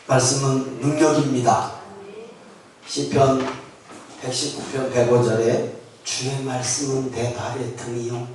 말씀은 능력입니다. 시편 119편 105절에 주의 말씀은 내 발의 등이요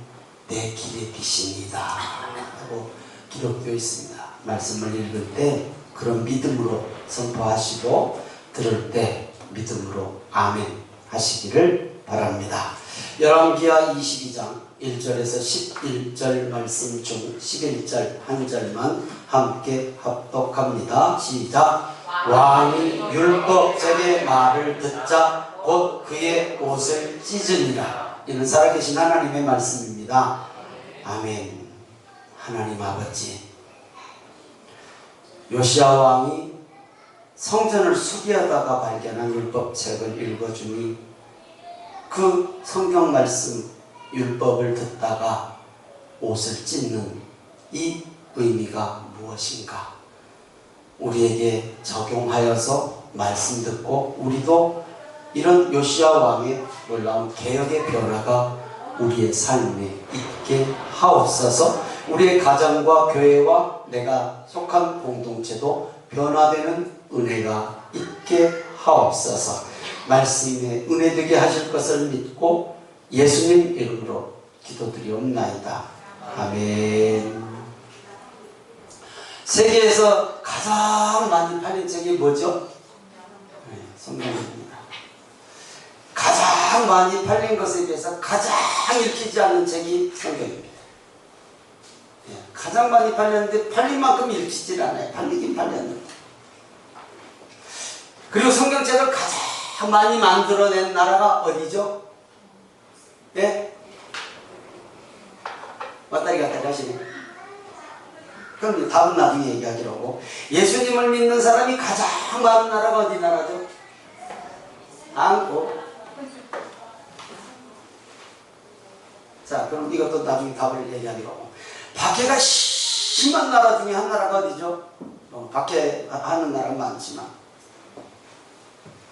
내 길의 빛입니다 하고 기록되어 있습니다. 말씀을 읽을 때 그런 믿음으로 선포하시고 들을 때 믿음으로 아멘 하시기를 바랍니다. 열왕기하 22장 1절에서 11절 말씀 중 11절 한 절만 함께 합독합니다. 시작. 왕이 율법책의 말을 듣자 곧 그의 옷을 찢으니라. 이는 살아계신 하나님의 말씀입니다. 아멘. 하나님 아버지, 요시야 왕이 성전을 수리하다가 발견한 율법책을 읽어주니 그 성경 말씀 율법을 듣다가 옷을 찢는 이 의미가 무엇인가? 우리에게 적용하여서 말씀 듣고 우리도 이런 요시야 왕의 놀라운 개혁의 변화가 우리의 삶에 있게 하옵소서. 우리의 가정과 교회와 내가 속한 공동체도 변화되는 은혜가 있게 하옵소서. 말씀에 은혜 되게 하실 것을 믿고 예수님 이름으로 기도드리옵나이다. 아멘. 세계에서 가장 많이 팔린 책이 뭐죠? 네, 성경입니다. 가장 많이 팔린 것에 비해서 가장 읽히지 않는 책이 성경입니다. 네, 가장 많이 팔렸는데 팔린 만큼 읽히질 않아요. 팔리긴 팔렸는데. 그리고 성경책을 가장 많이 만들어낸 나라가 어디죠? 예? 왔다리 갔다리 하시네. 그럼 답은 나중에 얘기하기로 하고, 예수님을 믿는 사람이 가장 많은 나라가 어디 나라죠? 한국. 자, 그럼 이것도 나중에 답을 얘기하기로 하고, 박해가 심한 나라 중에 한 나라가 어디죠? 박해하는 나라는 많지만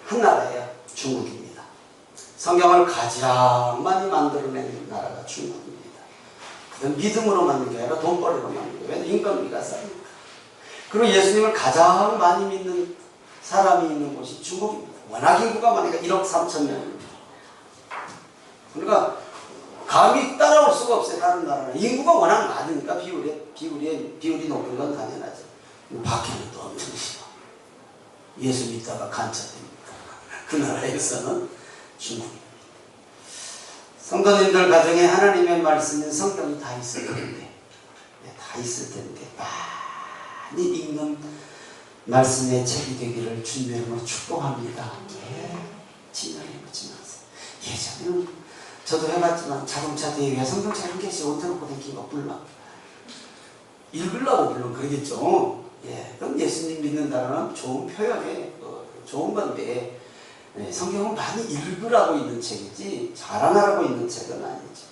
한 나라예요. 중국입니다. 성경을 가장 많이 만들어낸 나라가 중국입니다. 그건 믿음으로 만든 게 아니라 돈벌이로 만든 거예요. 왜냐하면 인건비가 싸니까. 그리고 예수님을 가장 많이 믿는 사람이 있는 곳이 중국입니다. 워낙 인구가 많으니까 1억 3천 명입니다. 그러니까 감히 따라올 수가 없어요. 다른 나라는 인구가 워낙 많으니까 비율이 높은 건 당연하죠. 박해는 또 엄청 심하. 예수 믿다가 간첩됩니다. 그 나라에서는 중국입니다. 성도님들 가정에 하나님의 말씀인 성경이 다 있을 텐데, 다 있을 텐데 많이 읽는 말씀의 책이 되기를 주님으로 축복합니다. 진열해보지 마세요. 예전에는 저도 해봤지만 자동차 대회에 성경책 한 개씩 얹어놓고 다니기가 불러. 읽으려고 물론 그러겠죠. 그럼 예수님 믿는다는 좋은 표현에 좋은 건데, 성경은 많이 읽으라고 있는 책이지 자랑하라고 있는 책은 아니죠.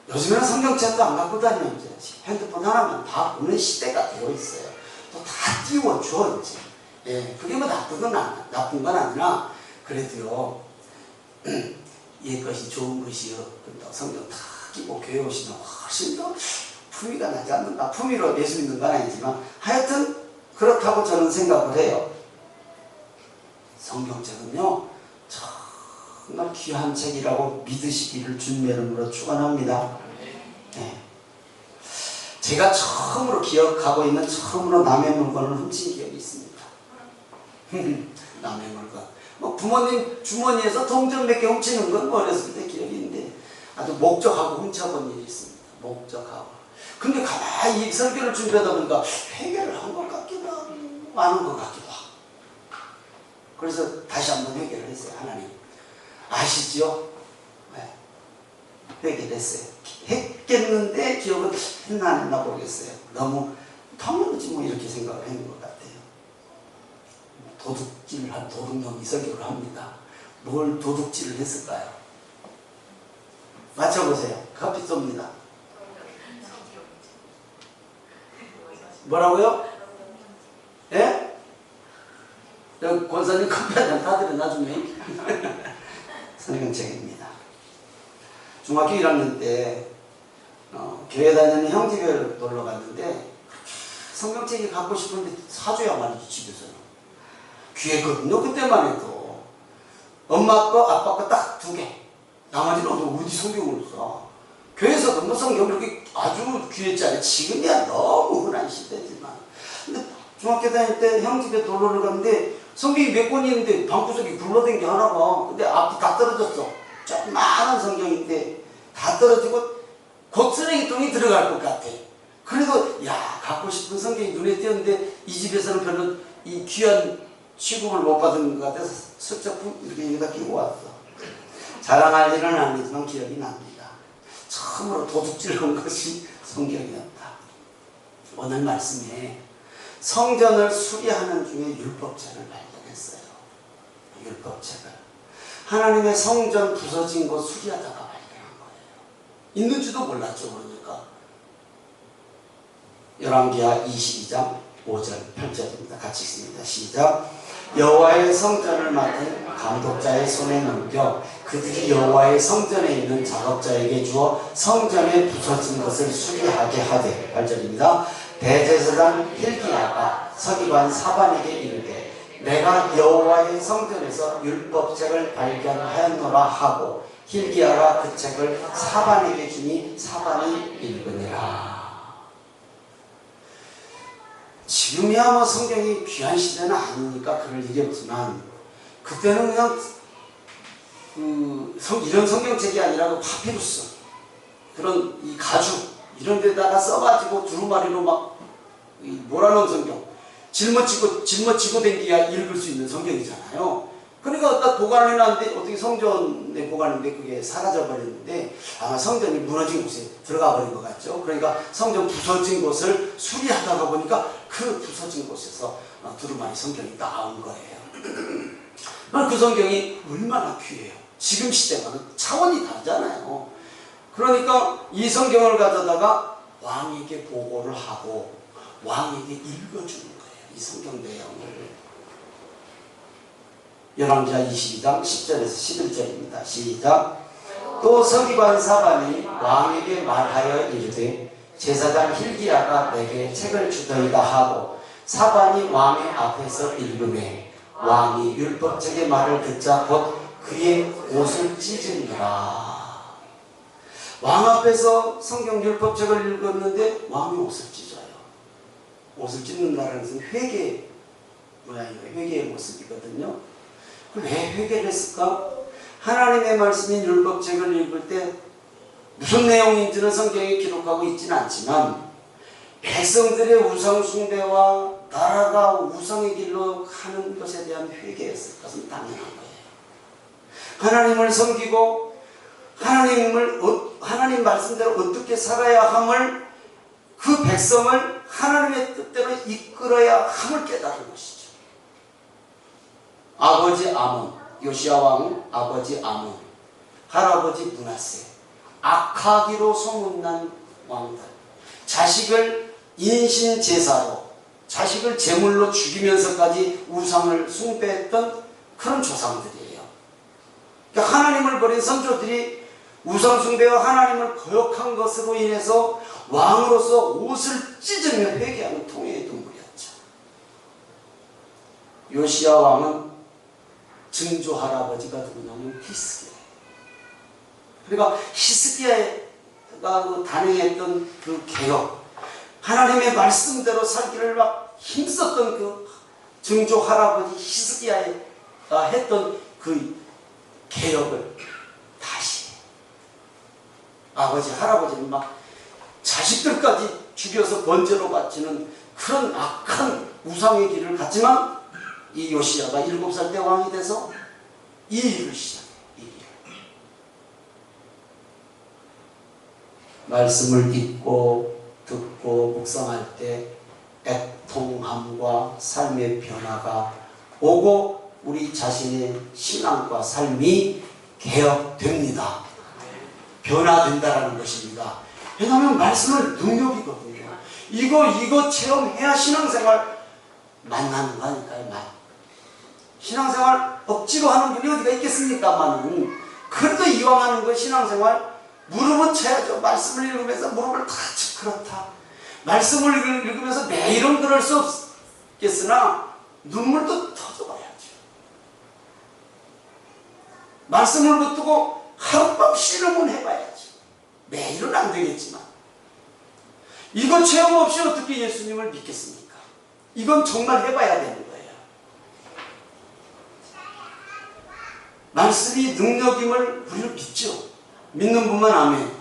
요즘에는 성경책도 안 갖고 다니면 이제 핸드폰 하나면 다 보는 시대가 되어 있어요. 또 다 띄워줘 이제. 그게 뭐 나쁜 건 아니라 그래도요. 옛 것이 좋은 것이요. 성경 다 끼고 교회 오시면 훨씬 더 품위가 나지 않는가. 품위로 예수 믿는 건 아니지만 하여튼 그렇다고 저는 생각을 해요. 성경책은요 정말 귀한 책이라고 믿으시기를 주님의 이름으로 축원합니다. 제가 처음으로 기억하고 있는 처음으로 남의 물건을 훔친 기억이 있습니다. 남의 물건. 뭐 부모님 주머니에서 동전 몇 개 훔치는 건 어렸을 때 기억이 있는데 아주 목적하고 훔쳐본 일이 있습니다. 목적하고. 근데 가만히 이 설교를 준비하다 보니까 회개를 한 것 같기도 하고 안 한 것 같기도 하고. 그래서 다시 한번 회개를 했어요. 하나님 아시죠? 회개를 했어요. 했겠는데 기억은 했나 안 했나 모르겠어요. 너무 당연하지 뭐 이렇게 생각을 했는 것 같아요. 도둑질을 한 도둑놈이 설교를 합니다. 뭘 도둑질을 했을까요? 맞춰보세요. 커피 쏩니다. 뭐라고요? 예? 여기 권사님 커피 한잔 타드려 나중에. 성경책입니다. 중학교 1학년 때 교회 다니는 형제교회를 놀러 갔는데 성경책이 갖고 싶은데 사줘야 말이지 집에서는. 귀했거든요. 그때만 해도. 엄마 거 아빠 거 딱 2개. 나머지는 어디 성경을 써. 교회에서도 뭐 성경 그렇게 아주 귀했잖아요. 지금이야 너무 흔한 시대지만. 근데 중학교 다닐 때 형 집에 놀러를 갔는데 성경이 몇 권이 있는데 방구석에 굴러댄 게 하나가. 근데 앞이 다 떨어졌어. 조그마한 성경인데 다 떨어지고 곧 쓰레기통이 들어갈 것 같아. 그래도 야 갖고 싶은 성경이 눈에 띄었는데 이 집에서는 별로 이 귀한 취급을 못 받은 것 같아서 슬쩍 이렇게 여기다 끼고 왔어. 자랑할 일은 아니지만 기억이 납니다. 처음으로 도둑질한 것이 성경이었다. 오늘 말씀에 성전을 수리하는 중에 율법책을 발견했어요. 율법책을. 하나님의 성전 부서진 거 수리하다가 발견한 거예요. 있는지도 몰랐죠. 그러니까. 열왕기하 22장 5절 8절입니다. 같이 읽습니다. 시작. 여호와의 성전을 맡은 감독자의 손에 넘겨 그들이 여호와의 성전에 있는 작업자에게 주어 성전에 부서진 것을 수리하게 하되 8절입니다. 대제사장 hilki야가 서기관 사반에게 이르되 내가 여호와의 성전에서 율법책을 발견하였노라 하고 hilki야가 그 책을 사반에게 주니 사반이 읽으니라. 지금이야 뭐 성경이 귀한 시대는 아니니까 그럴 일이 없지만 그때는 그냥 이런 성경책이 아니라 그 파피루스 그런 이 가죽 이런 데다가 써가지고 두루마리로 막 몰아놓은 성경 짊어지고 댕기야 읽을 수 있는 성경이잖아요. 그러니까 딱 보관을 해놨는데 어떻게 성전에 보관했는데 그게 사라져 버렸는데 아마 성전이 무너진 곳에 들어가 버린 것 같죠. 그러니까 성전 부서진 곳을 수리하다가 보니까 그 부서진 곳에서 두루마리 성경이 나온 거예요. 그 성경이 얼마나 귀해요. 지금 시대와는 차원이 다르잖아요. 그러니까 이 성경을 가져다가 왕에게 보고를 하고 왕에게 읽어주는 거예요. 이 성경 내용을. 열왕기하 22장 10절에서 11절입니다. 시작. 또 서기관 사반이 왕에게 말하여 이르되 제사장 hilki야가 내게 책을 주더이다 하고 사반이 왕의 앞에서 읽으매 왕이 율법책의 말을 듣자 곧 그의 옷을 찢으니라. 왕 앞에서 성경 율법책을 읽었는데 왕이 옷을 찢어요. 옷을 찢는다는 것은 회개 모양이에요. 회개의 모습이거든요. 왜 회개를 했을까? 하나님의 말씀인 율법책을 읽을 때 무슨 내용인지는 성경에 기록하고 있지는 않지만 백성들의 우상 숭배와 나라가 우상의 길로 가는 것에 대한 회개였을 것은 당연한 거예요. 하나님을 섬기고 하나님 말씀대로 어떻게 살아야 함을 그 백성을 하나님의 뜻대로 이끌어야 함을 깨달은 것이죠. 아버지 아몬, 요시야 왕 아버지 아몬, 할아버지 므낫세, 악하기로 소문난 왕들, 자식을 인신제사로, 자식을 제물로 죽이면서까지 우상을 숭배했던 그런 조상들이에요. 그러니까 하나님을 버린 선조들이 우상 숭배와 하나님을 거역한 것으로 인해서 왕으로서 옷을 찢으며 회개하는 통해의 눈물이었죠. 요시야 왕은 증조 할아버지가 누구냐면 히스기야. 그러니까 히스기야가 단행했던 그 개혁, 하나님의 말씀대로 살기를 막 힘썼던 그 증조 할아버지 히스기야가 했던 그 개혁을 다시 아버지 할아버지는 막 자식들까지 죽여서 번제로 바치는 그런 악한 우상의 길을 갔지만 이 요시야가 7살 때 왕이 돼서 이 일을 시작해요. 이 일을. 말씀을 읽고 듣고 묵상할 때 애통함과 삶의 변화가 오고 우리 자신의 신앙과 삶이 개혁됩니다. 변화된다라는 것입니다. 왜냐하면 말씀은 능력이거든요. 이거 체험해야 신앙생활 만나는 거니까요. 신앙생활 억지로 하는 분이 어디가 있겠습니까만은 그래도 이왕 하는 거 신앙생활 무릎은 쳐야죠. 말씀을 읽으면서 무릎을 탁 쳐. 그렇다. 말씀을 읽으면서 매일은 그럴 수 없겠으나 눈물도 터져봐야죠. 말씀을 붙들고 하룻밤 씨름은 해봐야죠. 매일은 안 되겠지만 이거 체험 없이 어떻게 예수님을 믿겠습니까? 이건 정말 해봐야 되는 거예요. 말씀이 능력임을 우리는 믿죠. 믿는 분만 아멘.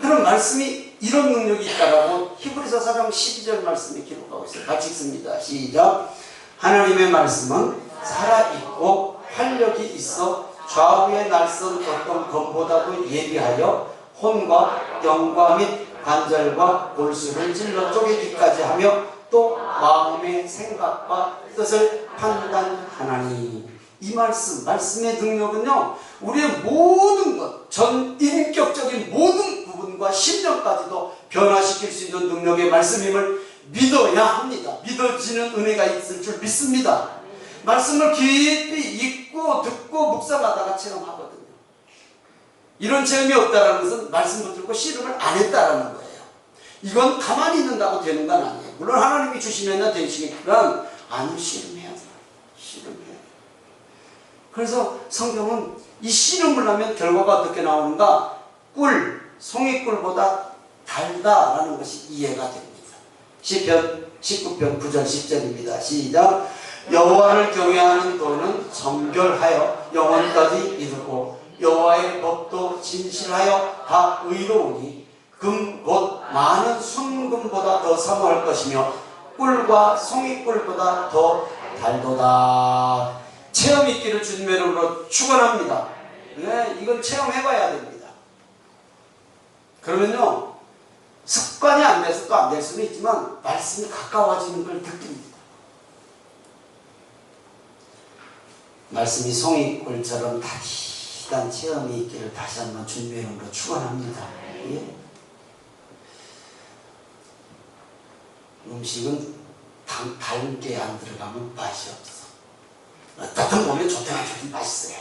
그럼 말씀이 이런 능력이 있다라고 히브리서 4장 12절 말씀에 기록하고 있어요. 같이 읽습니다. 시작. 하나님의 말씀은 살아있고 활력이 있어 좌우의 날선 어떤 검보다도 예리하여 혼과 영과 및 관절과 골수를 찔러 쪼개기까지 하며 또 마음의 생각과 뜻을 판단하나니. 이 말씀의 능력은요, 우리의 모든 것, 전 인격적인 모든 부분과 심령까지도 변화시킬 수 있는 능력의 말씀임을 믿어야 합니다. 믿어지는 은혜가 있을 줄 믿습니다. 말씀을 깊이 읽고 듣고 묵상하다가 체험하거든요. 이런 체험이 없다는 것은 말씀 붙들고 씨름을 안 했다는 거예요. 이건 가만히 있는다고 되는 건 아니에요. 물론 하나님이 주시면 되시겠지만 아니, 씨름해야 돼요. 씨름해야 돼요. 그래서 성경은 이 씨름을 하면 결과가 어떻게 나오는가? 송이꿀보다 달다라는 것이 이해가 됩니다. 시편 19편 9절 10절입니다. 시작. 여호와를 경외하는 도는 정결하여 영원까지 이르고 여호와의 법도 진실하여 다 의로우니 금 곧 많은 순금보다 더 사모할 것이며 꿀과 송이꿀보다 더 달도다. 체험 있기를 주님의 이름으로 축원합니다. 네, 이건 체험해봐야 됩니다. 그러면요, 습관이 안 돼서 또 안 될 수는 있지만 말씀이 가까워지는 걸 느낍니다. 말씀이 송이꿀처럼 다기단 체험이 있기를 다시 한번 주님의 이름으로 축원합니다. 예? 음식은 달게 안 들어가면 맛이 없어. 어떤 보면 좋다는 좋긴 맛있어요.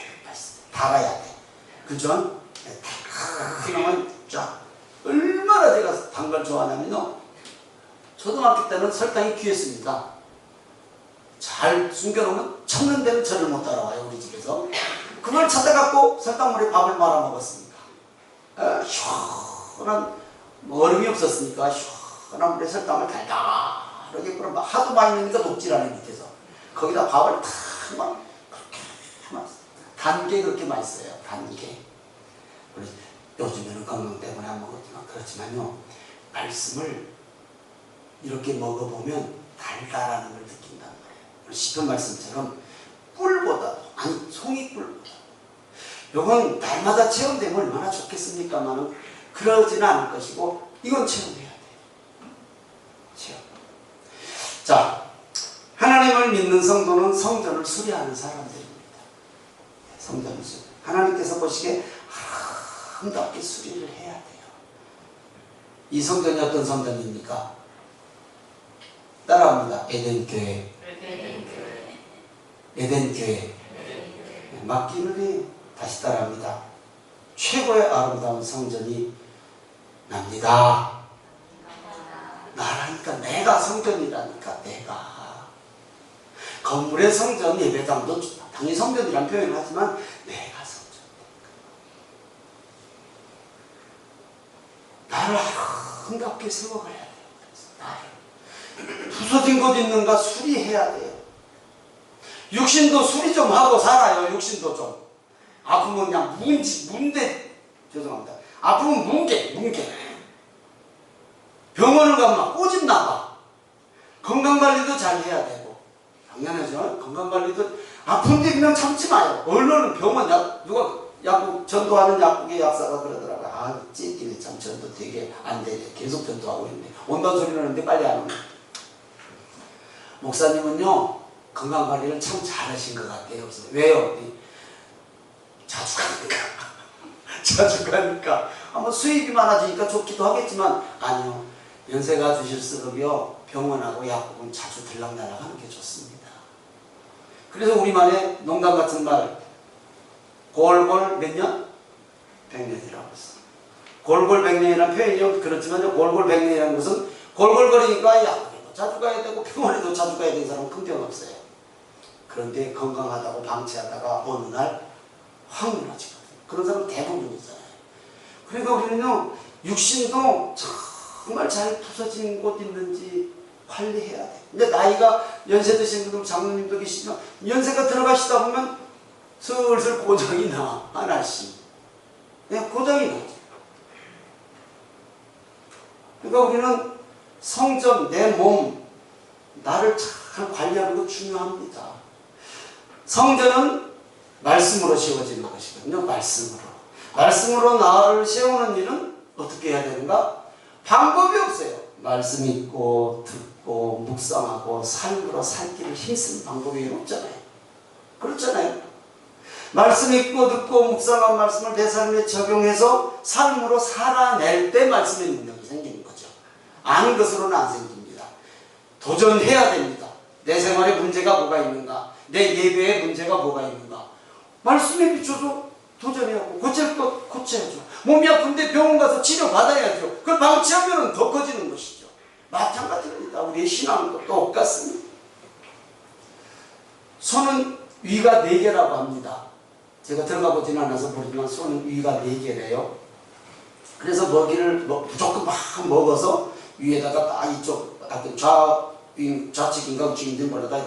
달아야 돼. 그죠? 달큰하면 쫙. 얼마나 제가 단 걸 좋아하냐면요, 초등학교 때는 설탕이 귀했습니다. 잘 숨겨놓으면 찾는 데는 저를 못 따라와요, 우리 집에서. 그걸 찾아갖고 설탕물에 밥을 말아 먹었습니다. 시원한, 얼음이 없었으니까 시원한 물에 설탕을 달달하게 뿌려 하도 많이 넣으니까 녹질 않아요, 밑에서. 거기다 밥을 탁 막 그렇게 맛있어요. 단 게 그렇게 맛있어요, 단 게. 요즘에는 건강 때문에 안 먹었지만, 그렇지만요, 말씀을 이렇게 먹어보면 달달하는 걸 느낀단 말이에요. 시편 말씀처럼 꿀보다도, 아니 송이꿀보다. 요건 날마다 체험되면 얼마나 좋겠습니까만은 그러지는 않을 것이고, 이건 체험해야 돼요. 체험. 자, 하나님을 믿는 성도는 성전을 수리하는 사람들입니다. 성전을 수리. 하나님께서 보시기에 아름답게 수리를 해야 돼요. 이 성전이 어떤 성전입니까? 따라합니다. 에덴교회. 에덴교회. 맡기는 다시 따라합니다. 최고의 아름다운 성전이 납니다. 나라니까, 내가 성전이라니까, 내가. 건물의 성전, 예배당도 당연히 성전이라는 표현을 하지만 내가 성전. 나를 아름답게 세워가야 돼요. 나를. 부서진 것 있는가 수리해야 돼요. 육신도 수리 좀 하고 살아요. 육신도 좀. 아프면 그냥 죄송합니다. 아프면 뭉개. 병원을 가면 꼬집 나가. 건강관리도 잘 해야 되고. 당연하죠. 건강관리도 아픈데 그냥 참지 마요. 얼른 병원 누가 약국 전도하는 약국의 약사가 그러더라고요. 아, 찌끼네 참 전도 되게 안 되네. 계속 전도하고 있네. 온다는 소리를 하는데 빨리 안 오네. 목사님은요, 건강관리를 참 잘하신 것 같아요. 왜요? 자주 가니까. 자주 가니까. 아마 수입이 많아지니까 좋기도 하겠지만, 아니요. 연세가 드실수록요, 병원하고 약국은 자주 들락날락 하는 게 좋습니다. 그래서 우리말에 농담 같은 말, 골골 몇 년? 100년이라고 했어. 골골백년이라는 표현이요. 그렇지만 골골백년이라는 것은 골골거리니까 약국에도 자주 가야 되고 병원에도 자주 가야 되는 사람은 큰병 없어요. 그런데 건강하다고 방치하다가 어느 날 확 무너지거든요. 그런 사람은 대부분이잖아요. 그러니까 우리는요, 육신도 정말 잘 부서진 곳 있는지 관리해야 돼. 근데 나이가 연세 드신 분들, 장로님도 계시지만 연세가 들어가시다 보면 슬슬 고장이 나, 하나씩. 그냥 고장이 나죠. 그러니까 우리는 성전, 내 몸, 나를 잘 관리하는 거 중요합니다. 성전은 말씀으로 세워지는 것이거든요. 말씀으로 나를 세우는 일은 어떻게 해야 되는가? 방법이 없어요. 말씀 읽고 듣고 묵상하고 삶으로 살 길을 힘쓰는 방법이 없잖아요. 그렇잖아요. 말씀 읽고 듣고 묵상한 말씀을 내 삶에 적용해서 삶으로 살아낼 때 말씀의 능력이 생기는 거죠. 아는 것으로는 안 생깁니다. 도전해야 됩니다. 내 생활에 문제가 뭐가 있는가? 내 예배에 문제가 뭐가 있는가? 말씀에 비춰서 도전해야고 고칠 것 고쳐야죠. 몸이 아픈데 병원 가서 치료받아야죠. 그걸 방치하면 더 커지는 것이죠. 마찬가지입니다. 우리의 신앙도 똑같습니다. 손은 위가 4개라고 합니다. 제가 들어가 보지는 않아서 모르지만 손은 위가 4개래요. 그래서 먹이를 무조건 막 먹어서 위에다가 딱 이쪽 좌측 인강주인들 뭐라다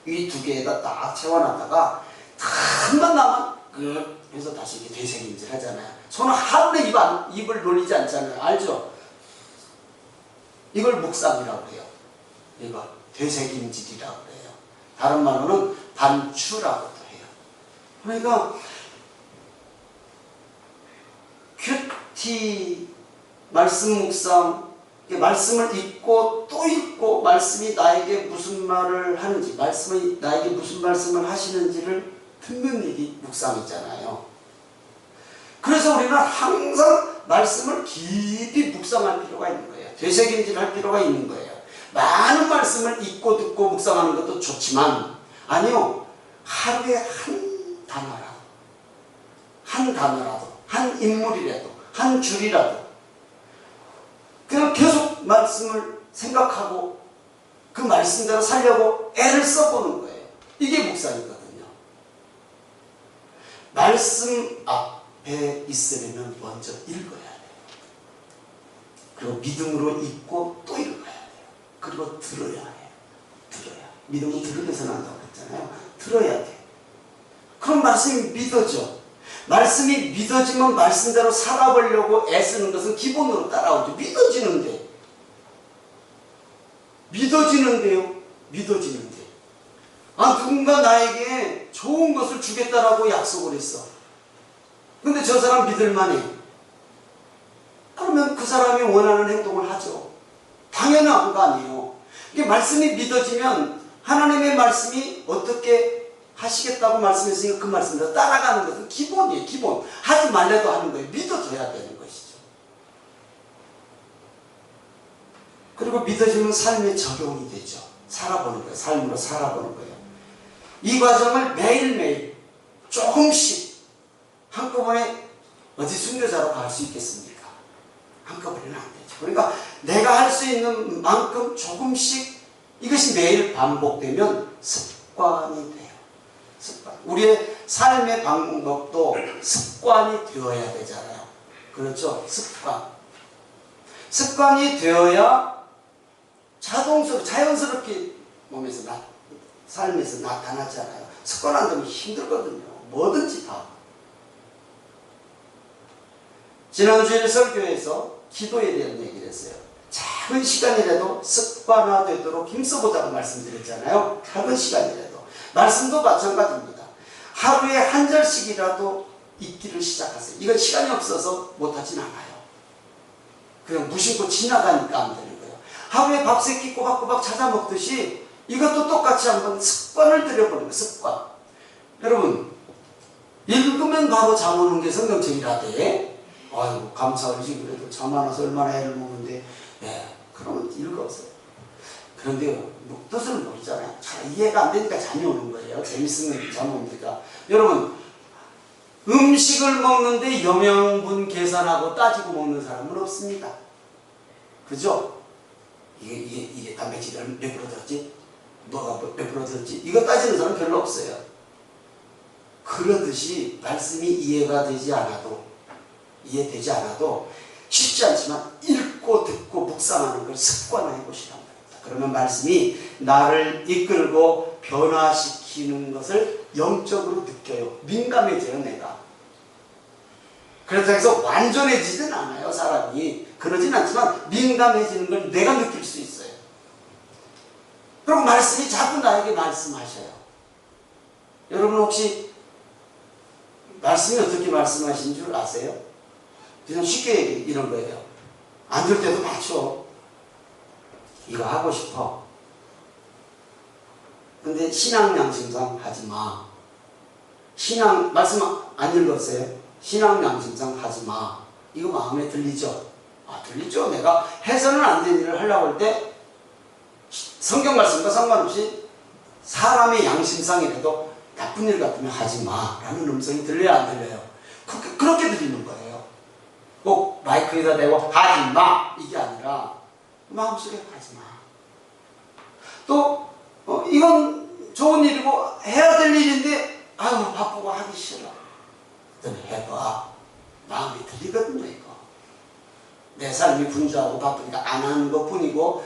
위 2개에다 딱 채워놨다가 한번 남아 그래서 다시 이렇게 되새김질 하잖아요. 손은 하루에 입을 놀리지 않잖아요. 알죠? 이걸 묵상이라고 해요. 이거 되새김질이라고 해요. 다른 말로는 반추라고도 해요. 그러니까 큐티 말씀 묵상, 말씀을 읽고 또 읽고 말씀이 나에게 무슨 말을 하는지, 말씀이 나에게 무슨 말씀을 하시는지를 듣는 일이 묵상이잖아요. 그래서 우리는 항상 말씀을 깊이 묵상할 필요가 있는 거예요. 되새김질할 필요가 있는 거예요. 많은 말씀을 읽고 듣고 묵상하는 것도 좋지만 아니요, 하루에 한 단어라도 한 인물이라도 한 줄이라도 그냥 계속 말씀을 생각하고 그 말씀대로 살려고 애를 써보는 거예요. 이게 묵상이거든요. 말씀 앞에 있으려면 먼저 읽어야 돼요. 그리고 믿음으로 읽고 또 읽어야 돼요. 그리고 들어야 해요. 믿음은 들으면서 난다고 했잖아요. 들어야 돼요. 그럼 말씀이 믿어져. 말씀이 믿어지면 말씀대로 살아보려고 애쓰는 것은 기본으로 따라오죠. 믿어지는데요. 누군가 나에게 좋은 것을 주겠다라고 약속을 했어. 근데 저 사람 믿을만해. 그러면 그 사람이 원하는 행동을 하죠. 당연한 거 아니에요. 이게 말씀이 믿어지면 하나님의 말씀이 어떻게 하시겠다고 말씀했으니까 그 말씀대로 따라가는 것은 기본이에요. 기본. 하지 말래도 하는 거예요. 믿어줘야 되는 것이죠. 그리고 믿어지면 삶에 적용이 되죠. 살아보는 거예요. 삶으로 살아보는 거예요. 이 과정을 매일매일 조금씩 한꺼번에 어디 순교자로 갈 수 있겠습니까? 한꺼번에는 안 되죠. 그러니까 내가 할 수 있는 만큼 조금씩 이것이 매일 반복되면 습관이 돼요. 우리의 삶의 방법도 습관이 되어야 되잖아요. 그렇죠? 습관이 되어야 자연스럽게 몸에서 삶에서 나타나잖아요. 습관 안 되면 힘들거든요. 뭐든지 다. 지난주에 설교에서 기도에 대한 얘기를 했어요. 작은 시간이라도 습관화되도록 힘써보자고 말씀드렸잖아요. 작은 시간이라도. 말씀도 마찬가지입니다. 하루에 한 절씩이라도 읽기를 시작하세요. 이건 시간이 없어서 못하진 않아요. 그냥 무심코 지나가니까 안 되는 거예요. 하루에 밥 3끼 꼬박꼬박 찾아 먹듯이 이것도 똑같이 한번 습관을 들여보는 거예요. 습관. 여러분, 읽으면 바로 잠 오는 게 성경책이라대. 아이고, 감사하지. 그래도 잠 안 와서 얼마나 애를 먹는데, 그러면 읽었어요. 그런데 뜻을 모르잖아요. 잘 이해가 안 되니까 잠이 오는 거예요. 재밌으면 잠 옵니까? 여러분, 음식을 먹는데 영양분 계산하고 따지고 먹는 사람은 없습니다. 그죠? 이게 단백질이 몇 프로 들었지? 뭐가 몇 프로 들었지? 이거 따지는 사람 별로 없어요. 그러듯이 말씀이 이해되지 않아도 쉽지 않지만 읽고 듣고 묵상하는 걸 습관화해 보시란 말입니다. 그러면 말씀이 나를 이끌고 변화시키는 것을 영적으로 느껴요. 민감해져요, 내가. 그래서 해서 완전해지진 않아요, 사람이. 그러진 않지만 민감해지는 걸 내가 느낄 수 있어요. 그럼 말씀이 자꾸 나에게 말씀하셔요. 여러분 혹시 말씀이 어떻게 말씀하신 줄 아세요? 그냥 쉽게 이런 거예요. 안 될 때도 많죠. 이거 하고 싶어. 근데 신앙 양심상 하지 마. 신앙 말씀 안 읽었어요? 신앙 양심상 하지 마. 이거 마음에 들리죠? 들리죠. 내가 해서는 안 되는 일을 하려고 할 때 성경 말씀과 상관없이 사람의 양심상이라도 나쁜 일 같으면 하지 마 라는 음성이 들려야 안 들려요? 그렇게 들리는 거예요. 꼭 마이크에다 대고 하지 마 이게 아니라 마음속에 하지 마. 또 이건 좋은 일이고 해야 될 일인데 아유 바쁘고 하기 싫어. 그럼 해봐. 마음이 들리거든요. 이거 내 삶이 분주하고 바쁘니까 안 하는 것 뿐이고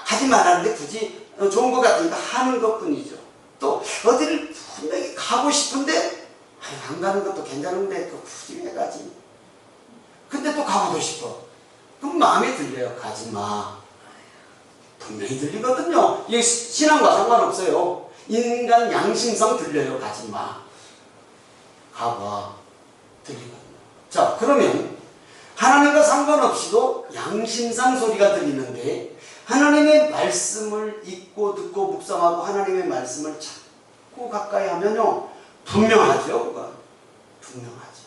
하지 말았는데 굳이 좋은 것 같으니까 하는 것 뿐이죠. 또 어디를 분명히 가고 싶은데 안 가는 것도 괜찮은데 굳이 왜 가지? 근데 또 가고도 싶어. 그럼 마음에 들려요. 가지 마. 분명히 들리거든요. 이게 신앙과 상관없어요. 인간 양심상 들려요. 가지 마. 가봐. 들리거든요. 자, 그러면 하나님과 상관없이도 양심상 소리가 들리는데 하나님의 말씀을 읽고 듣고 묵상하고 하나님의 말씀을 자꾸 가까이 하면요 분명하죠. 그건 분명하죠.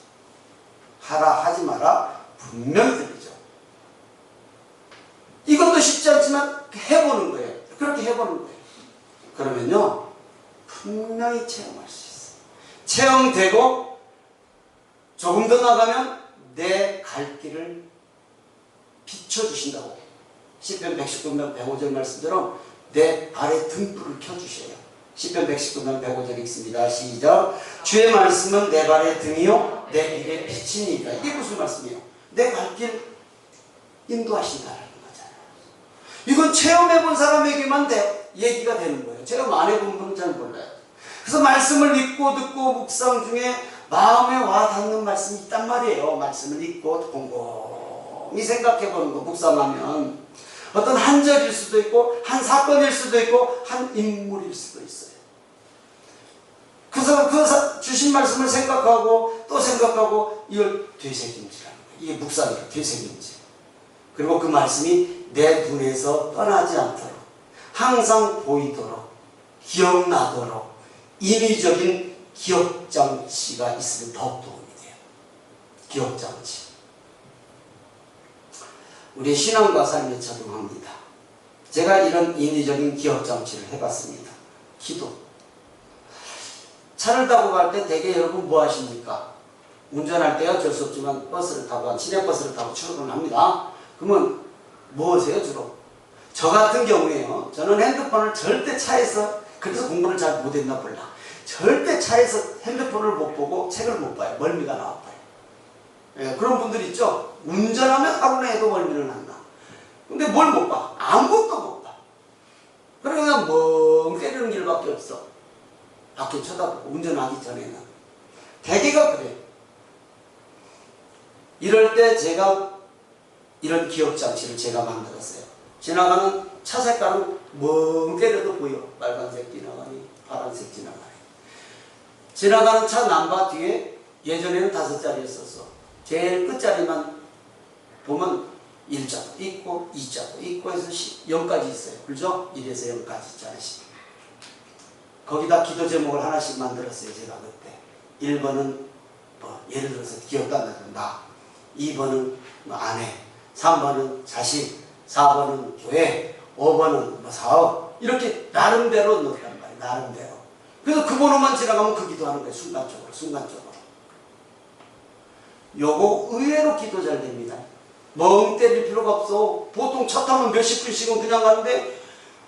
하라 하지 마라 분명히 들리죠. 이것도 쉽지 않지만 해보는 거예요. 그렇게 해보는 거예요. 그러면요 분명히 체험할 수 있어요. 체험되고 조금 더 나가면 내 갈 길을 비춰주신다고. 시편 119편 105절 말씀처럼 내 발에 등불을 켜주셔요. 시편 119편 105절 읽습니다. 시작. 주의 말씀은 내 발의 등이요 내 길의 빛이니이다. 이게 무슨 말씀이에요? 내 갈 길 인도하신다라는 거잖아요. 이건 체험해본 사람에게만 얘기가 되는 거예요. 체험 안 해본 분은 잘 몰라요. 그래서 말씀을 읽고 듣고 묵상 중에 마음에 와 닿는 말씀이 있단 말이에요. 말씀을 읽고 곰곰이 생각해보는 거 묵상하면 어떤 한 절일 수도 있고 한 사건일 수도 있고 한 인물일 수도 있어요. 그래서 그 주신 말씀을 생각하고 또 생각하고 이걸 되새김질하는 거예요. 이게 묵상이에요. 되새김질. 그리고 그 말씀이 내 눈에서 떠나지 않도록 항상 보이도록 기억나도록 인위적인 기억장치가 있으면 더욱 도움이 돼요. 기억장치. 우리의 신앙과 삶에 적용합니다. 제가 이런 인위적인 기억장치를 해봤습니다. 기도. 차를 타고 갈 때 대개 여러분 뭐 하십니까? 운전할 때 어쩔 수 없지만 버스를 타고 시내버스를 타고 출근을 합니다. 그러면 뭐 하세요 주로? 저 같은 경우에요. 저는 핸드폰을 절대 차에서 그래서 공부를 잘 못했나 몰라. 절대 차에서 핸드폰을 못 보고 책을 못 봐요. 멀미가 나와봐요. 예, 그런 분들 있죠? 운전하면 하루 내에도 멀미는 안 나. 근데 뭘 못 봐? 아무것도 못 봐. 그러니까 멍 때리는 길밖에 없어. 밖에 쳐다보고 운전하기 전에는. 대개가 그래요. 이럴 때 제가 이런 기억장치를 제가 만들었어요. 지나가는 차 색깔은 멍 때려도 보여. 빨간색 지나가니 파란색 지나가니. 지나가는 차 남바 뒤에 예전에는 5자리였었어. 제일 끝자리만 보면 1자도 있고 2자도 있고 해서 0까지 있어요. 그렇죠? 1에서 0까지 자리씩. 거기다 기도 제목을 하나씩 만들었어요. 제가 그때 1번은 뭐 예를 들어서 기억도 안 나죠. 나. 2번은 뭐 아내, 3번은 자식, 4번은 교회, 5번은 뭐 사업. 이렇게 나름대로 넣었단 말이에요. 나름대로. 그래서 그 번호만 지나가면 그 기도하는 거예요. 순간적으로. 요거 의외로 기도 잘 됩니다. 멍 때릴 필요가 없어. 보통 차 타면 몇십 분씩은 그냥 가는데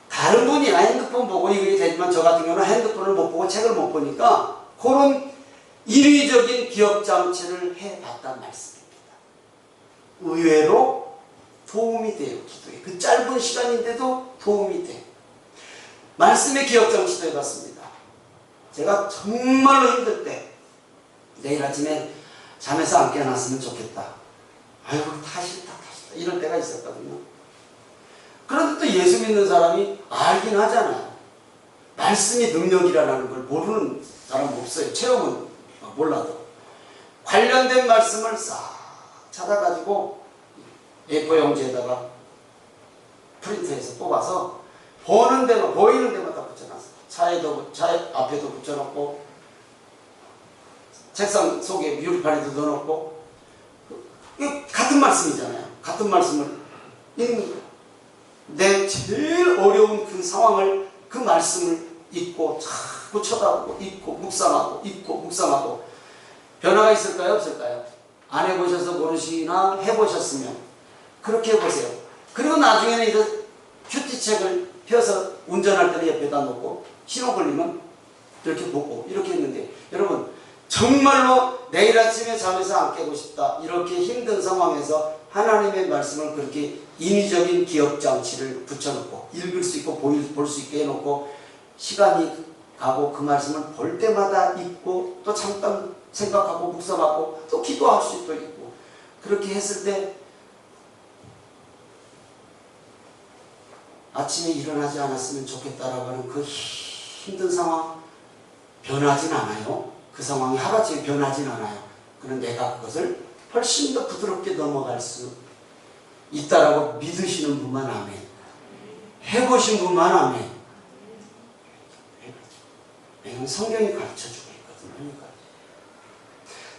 다른 분이 핸드폰 보고 이게 되지만 저 같은 경우는 핸드폰을 못 보고 책을 못 보니까 그런 인위적인 기억장치를 해봤단 말씀입니다. 의외로 도움이 돼요. 기도에. 그 짧은 시간인데도 도움이 돼. 말씀의 기억장치도 해봤습니다. 제가 정말로 힘들 때 내일 아침에 잠에서 안 깨어났으면 좋겠다. 아이고 다 싫다 이럴 때가 있었거든요. 그런데 또 예수 믿는 사람이 알긴 하잖아요. 말씀이 능력이라는 걸 모르는 사람은 없어요. 체험은 몰라도. 관련된 말씀을 싹 찾아가지고 A4 용지에다가 프린트해서 뽑아서 보이는 데마다 붙여놨어요. 차에 앞에도 붙여놓고 책상 속에 유리판에도 넣어놓고 같은 말씀이잖아요. 같은 말씀을 읽는 거예요. 내 제일 어려운 그 상황을 그 말씀을 읽고 자꾸 쳐다보고 읽고 묵상하고 변화가 있을까요? 없을까요? 안 해보셔서 모르시나 해보셨으면 그렇게 해보세요. 그리고 나중에는 이제 큐티책을 펴서 운전할 때는 옆에다 놓고 신호 걸리면 이렇게 보고 이렇게 했는데 여러분 정말로 내일 아침에 잠에서 안 깨고 싶다 이렇게 힘든 상황에서 하나님의 말씀을 그렇게 인위적인 기억장치를 붙여놓고 읽을 수 있고 볼 수 있게 해놓고 시간이 가고 그 말씀을 볼 때마다 읽고 또 잠깐 생각하고 묵상하고 또 기도할 수도 있고 그렇게 했을 때 아침에 일어나지 않았으면 좋겠다라고 하는 그 힘든 상황 변하진 않아요. 그 상황이 하루아침에 변하진 않아요. 그런데 내가 그것을 훨씬 더 부드럽게 넘어갈 수 있다라고 믿으시는 분만 아멘. 해보신 분만 아멘. 왜냐하면 성경이 가르쳐주고 있거든요.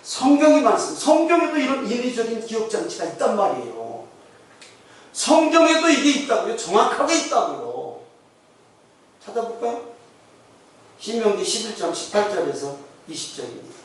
성경이 말씀, 성경에도 이런 인위적인 기억장치가 있단 말이에요. 성경에도 이게 있다고요. 정확하게 있다고요. 찾아볼까요? 신명기 11장 18절에서 20절입니다.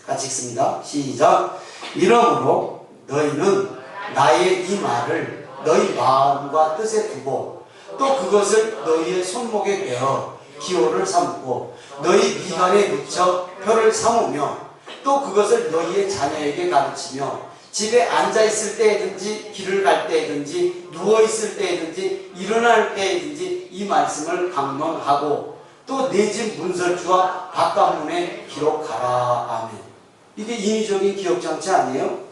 같이 읽습니다. 시작. 이러므로 너희는 나의 이 말을 너희 마음과 뜻에 두고 또 그것을 너희의 손목에 베어 기호를 삼고 너희 미간에 붙여 표를 삼으며 또 그것을 너희의 자녀에게 가르치며 집에 앉아있을 때든지 길을 갈 때든지 누워있을 때든지 일어날 때든지 이 말씀을 강론하고 또 내 집 문설주와 바깥문에 기록하라. 아멘. 이게 인위적인 기억장치 아니에요?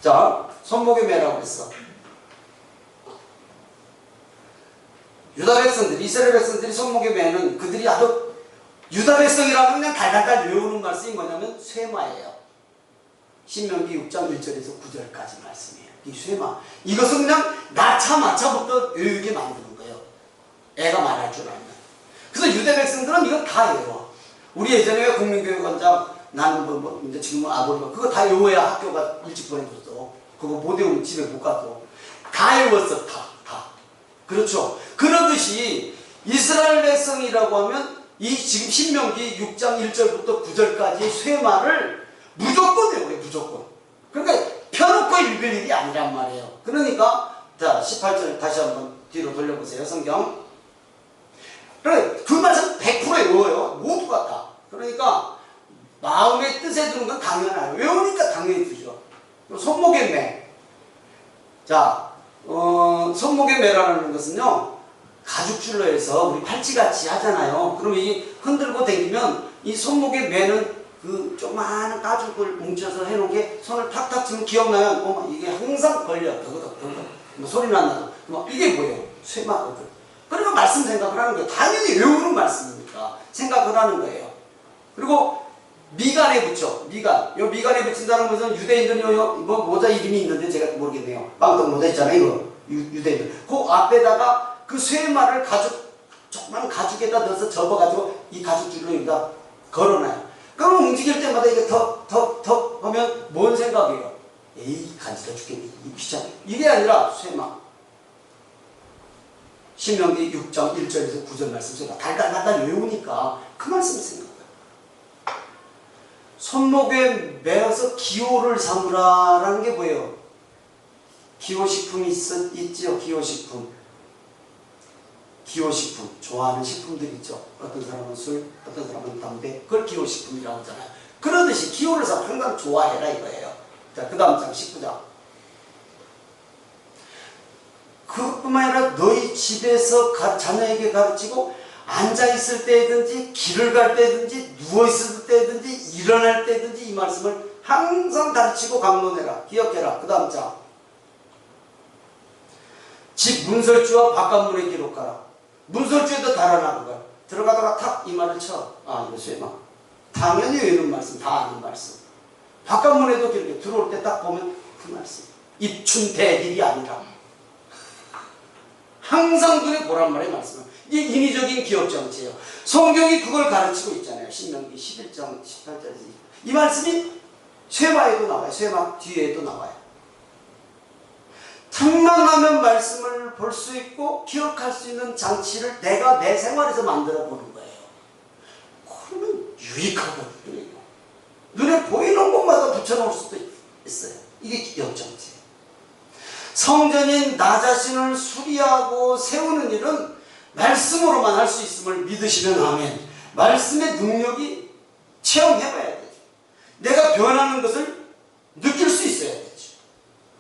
자, 손목에 매라고 했어. 유다 백성들, 이스라엘 백성들이 손목에 매는 그들이 아주 유다 백성이라면 그냥 달달달 외우는 말씀이 뭐냐면 쇠마예요. 신명기 6장 1절에서 9절까지 말씀이에요. 이 쇠마. 이것은 그냥 나차마차부터 외우게 만드는 거예요. 애가 말할 줄 알면. 그래서 유대 백성들은 이건 다 외워. 우리 예전에 왜 국민교육원장 나는 이제 지금은 아버지가 그거 다 외워야 학교가 일찍 보내줬어. 그거 못 외우면 집에 못 가도. 다 외웠어. 다. 그렇죠. 그러듯이 이스라엘 백성이라고 하면 이 지금 신명기 6장 1절부터 9절까지 쇠마를 무조건 외워요. 무조건. 그러니까 펴놓고 읽을 일이 아니란 말이에요. 그러니까 자 18절 다시 한번 뒤로 돌려보세요. 성경. 그 말씀 100% 외워요. 모두가 다. 그러니까 마음의 뜻에 두는 건 당연해요. 외우니까 당연히 두죠. 손목에 매. 자, 손목에 매라는 것은요, 가죽줄로 해서 우리 팔찌같이 하잖아요. 그러면 이 흔들고 다니면 이 손목에 매는 그 조그마한 가죽을 뭉쳐서 해놓은 게 손을 탁탁 치면 기억나요? 이게 항상 걸려. 뭐 소리 난다. 이게 뭐예요? 쇠마거든. 그러니까 말씀 생각을 하는 거예요. 당연히 외우는 말씀이니까 생각을 하는 거예요. 그리고 미간에 붙여. 미간. 요 미간에 붙인다는 것은 유대인들이 뭐 모자 이름이 있는데 제가 모르겠네요. 빵떡 모자 있잖아요. 이거 유대인들. 그 앞에다가 그 쇠마를 조그만 가죽에다 넣어서 접어가지고 이 가죽줄로 여기다 걸어놔요. 그러면 움직일 때마다 이게 더 하면 뭔 생각이에요? 에이 간지러 죽겠네. 귀찮네. 이게 아니라 쇠마. 신명기 6장 1절에서 9절 말씀 제가 달달달달 외우니까 그 말씀 생각나요. 손목에 매어서 기호를 삼으라라는 게 뭐예요? 기호식품이 있지요. 기호식품. 기호식품. 좋아하는 식품들이 있죠. 어떤 사람은 술, 어떤 사람은 담배. 그걸 기호식품이라고 하잖아요. 그러듯이 기호를 항상 좋아해라 이거예요. 자, 그 다음 장 19장. 그것뿐만 아니라 너희 집에서 자녀에게 가르치고 앉아있을 때든지 길을 갈 때든지 누워있을 때든지 일어날 때든지 이 말씀을 항상 가르치고 강론해라. 기억해라. 그 다음 장. 집 문설주와 바깥문에 기록하라. 문설주에도 달아나는 거야. 들어가다가 탁 이 말을 쳐. 아, 이거 쇠마. 당연히 외우는 말씀, 다 아는 말씀. 바깥문에도 기록해. 들어올 때 딱 보면 그 말씀. 입춘대길이 아니라. 항상 눈에 보란 말의 말씀은. 이게 인위적인 기억 정치예요. 성경이 그걸 가르치고 있잖아요. 신명기 11장 18절에서. 이 말씀이 쇠마에도 나와요. 쇠마 뒤에도 나와요. 틈만 나면 말씀을 볼 수 있고 기억할 수 있는 장치를 내가 내 생활에서 만들어 보는 거예요. 그러면 유익하거든요. 눈에 보이는 곳마다 붙여놓을 수도 있어요. 이게 기억 정치예요. 성전인 나 자신을 수리하고 세우는 일은 말씀으로만 할 수 있음을 믿으시면 아멘. 말씀의 능력이 체험해봐야 되죠. 내가 변하는 것을 느낄 수 있어야 되죠.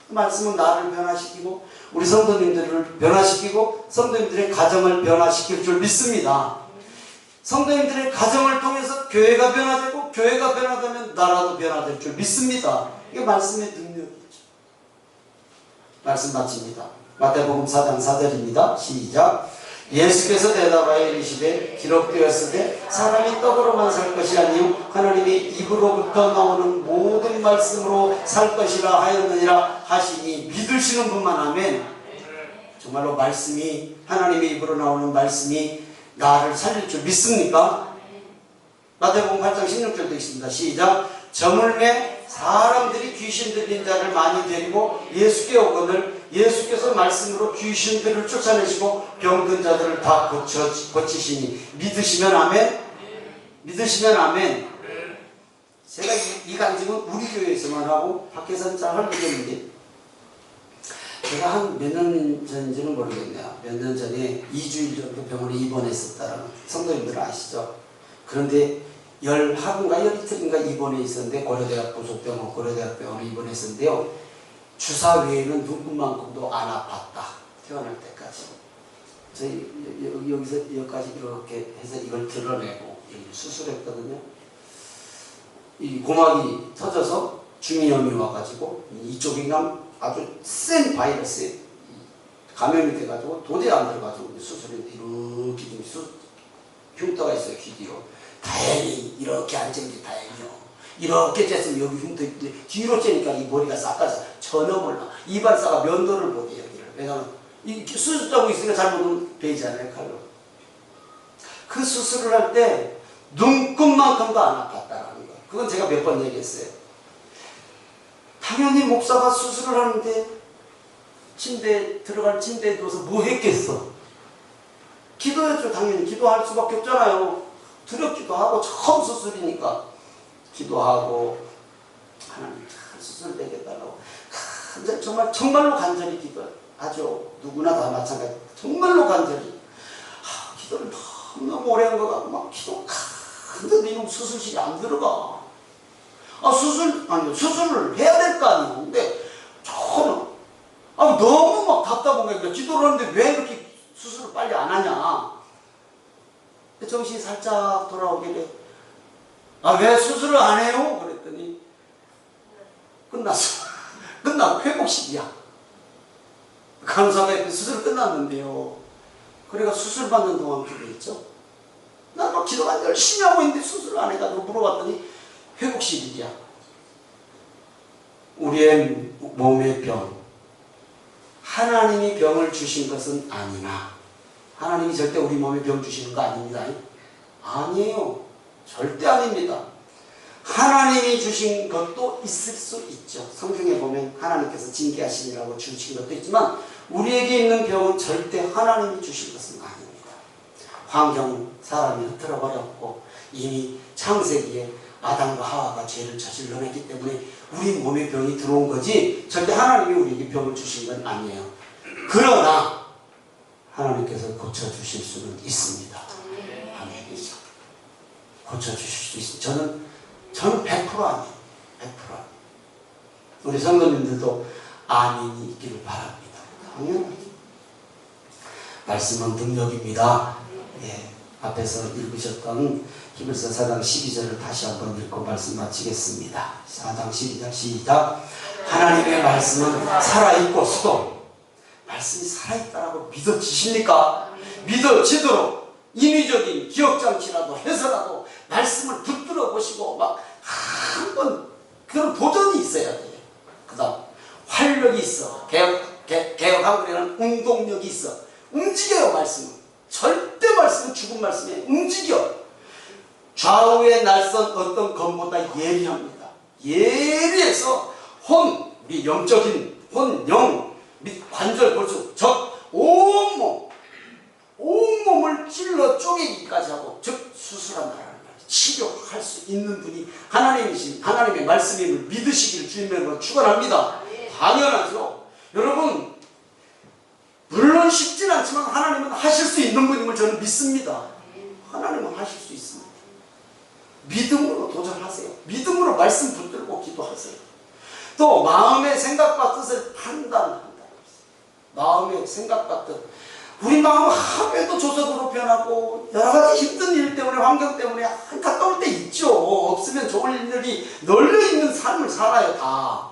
말씀은 나를 변화시키고 우리 성도님들을 변화시키고 성도님들의 가정을 변화시킬 줄 믿습니다. 성도님들의 가정을 통해서 교회가 변화되고 교회가 변화되면 나라도 변화될 줄 믿습니다. 이게 말씀의 능력이죠. 말씀 마칩니다. 마태복음 4장 4절입니다. 시작. 예수께서 대답하여 이르시되 기록되었으되 사람이 떡으로만 살 것이 아니요 하나님의 입으로부터 나오는 모든 말씀으로 살 것이라 하였느니라 하시니 믿으시는 분만 하면 정말로 말씀이 하나님의 입으로 나오는 말씀이 나를 살릴 줄 믿습니까? 마태복음 8장 16절도 있습니다. 시작. 저물매 사람들이 귀신 들린 자를 많이 데리고 예수께 오거늘 예수께서 말씀으로 귀신들을 쫓아내시고 병든 자들을 다 고치시니 믿으시면 아멘. 믿으시면 아멘. 제가 이 간증은 우리 교회에서만 하고 밖에서는 잘 할 일이 없는데 제가 한 몇 년 전인지는 모르겠네요. 몇 년 전에 2주일 정도 병원에 입원했었다는 성도님들 아시죠? 그런데 하루인가 열이틀인가 입원해 있었는데 고려대학 부속병원 고려대학병원에 입원했었는데요. 주사 외에는 눈금만큼도 안 아팠다. 태어날 때까지. 저희 여기서 여기까지 이렇게 해서 이걸 드러내고 수술했거든요. 이 고막이 터져서 중이염이 와가지고 이쪽에 아주 센 바이러스에 감염이 돼가지고 도저히 안 들어가지고 수술했는데 이렇게 흉터가 있어요. 귀 뒤로. 다행히 이렇게 앉은게 다행이요. 이렇게 쬐으면 여기 흉터 있는데 뒤로 쬐니까 이 머리가 싹가서 전혀 몰라. 이발사가 면도를 못해 여기를. 왜냐면 이 수술자고 있으니까 잘못하면 베이잖아요 칼로. 그 수술을 할 때 눈금만큼도 안 아팠다라는 거예요. 그건 제가 몇 번 얘기했어요. 당연히 목사가 수술을 하는데 들어갈 침대에 누워서 뭐 했겠어? 기도했죠. 당연히 기도할 수밖에 없잖아요. 두렵기도 하고 처음 수술이니까 기도하고 하나님 수술 되겠다고 정말로 간절히 기도하죠. 누구나 다 마찬가지. 정말로 간절히 기도를 너무 오래 한 것 같고 막 기도 근데 이놈 수술실이 안 들어가. 수술을 해야 될 거 아니에요. 근데 저는 너무 막 답답한 거예요. 기도를 하는데 왜 이렇게 수술을 빨리 안 하냐. 정신이 살짝 돌아오길래 왜 수술을 안 해요? 그랬더니 끝났어. 끝나고 회복식이야. 간호사가 수술 끝났는데요. 그래가 수술 받는 동안 기도했죠. 난 막 기도가 열심히 하고 있는데 수술을 안 해가지고 물어봤더니 회복식이야. 우리의 몸의 병 하나님이 병을 주신 것은 아니나 하나님이 절대 우리 몸에 병 주시는 거 아닙니다. 아니에요. 절대 아닙니다. 하나님이 주신 것도 있을 수 있죠. 성경에 보면 하나님께서 징계하시니라고 주신 것도 있지만 우리에게 있는 병은 절대 하나님이 주신 것은 아닙니다. 환경, 사람이 흐트러버렸고 이미 창세기에 아담과 하와가 죄를 저질러냈기 때문에 우리 몸에 병이 들어온 거지 절대 하나님이 우리에게 병을 주신 건 아니에요. 그러나 하나님께서 고쳐주실 수는 있습니다. 아멘이죠. 고쳐주실 수 있습니다. 저는 100% 아니에요. 100% 아니에요. 우리 성도님들도 아멘이 있기를 바랍니다. 당연하죠. 말씀은 능력입니다. 예, 앞에서 읽으셨던 히브리서 4장 12절을 다시 한번 읽고 말씀 마치겠습니다. 4장 12절 시작. 하나님의 말씀은 살아있고 수동. 말씀이 살아있다라고 믿어지십니까? 믿어지도록 인위적인 기억장치라도 해서라도 말씀을 붙들어 보시고 막 한번 그런 도전이 있어야 돼요. 그 다음 활력이 있어. 개혁 한국에는 운동력이 있어. 움직여요. 말씀은 절대 말씀은 죽은 말씀에 움직여. 좌우에 날선 어떤 검보다 예리합니다. 예리해서 우리 영적인 영 및 관절 골수 온몸을 찔러 쪼개기까지 하고 즉 수술한다는 말이에요. 치료할 수 있는 분이 하나님이신 하나님의 말씀임을 믿으시길 주님으로 축원합니다. 당연하죠. 여러분 물론 쉽진 않지만 하나님은 하실 수 있는 분임을 저는 믿습니다. 하나님은 하실 수 있습니다. 믿음으로 도전하세요. 믿음으로 말씀 붙들고 기도하세요. 또 마음의 생각과 뜻을 판단한다. 마음의 생각과 뜻. 우리 마음은 하루에도 조석으로 변하고 여러 가지 힘든 일 때문에 환경 때문에 안타까울 때 있죠. 없으면 좋을 일들이 널려있는 삶을 살아요. 다.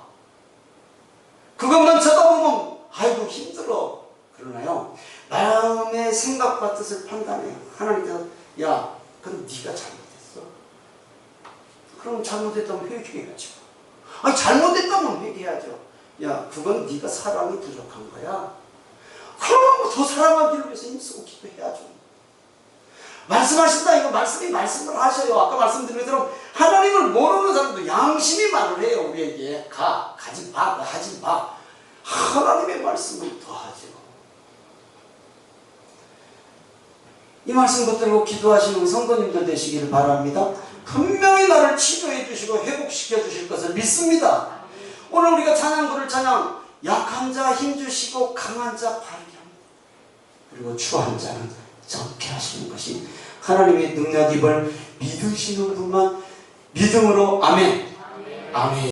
그것만 쳐다보면 아이고 힘들어. 그러나요. 마음의 생각과 뜻을 판단해요. 하나님께서 야 그건 네가 잘못했어. 그럼 잘못했다면 회개해야죠. 아니 잘못했다면 회개해야죠. 야 그건 네가 사랑이 부족한 거야. 그럼 더 사랑하기를 위해서 힘쓰고 기도해야죠. 말씀하신다. 이거 말씀을 하셔요. 아까 말씀드린 것처럼 하나님을 모르는 사람도 양심이 말을 해요. 우리에게 가지 마, 하지 마. 하나님의 말씀을 더하죠. 이 말씀 붙들고 기도하시는 성도님들 되시기를 바랍니다. 분명히 나를 치료해 주시고 회복시켜 주실 것을 믿습니다. 오늘 우리가 찬양부를 찬양 약한 자 힘주시고 강한 자 바르게 합니다. 그리고 추한 자는 정케 하시는 것이 하나님의 능력임을 믿으시는 분만 믿음으로 아멘. 아멘.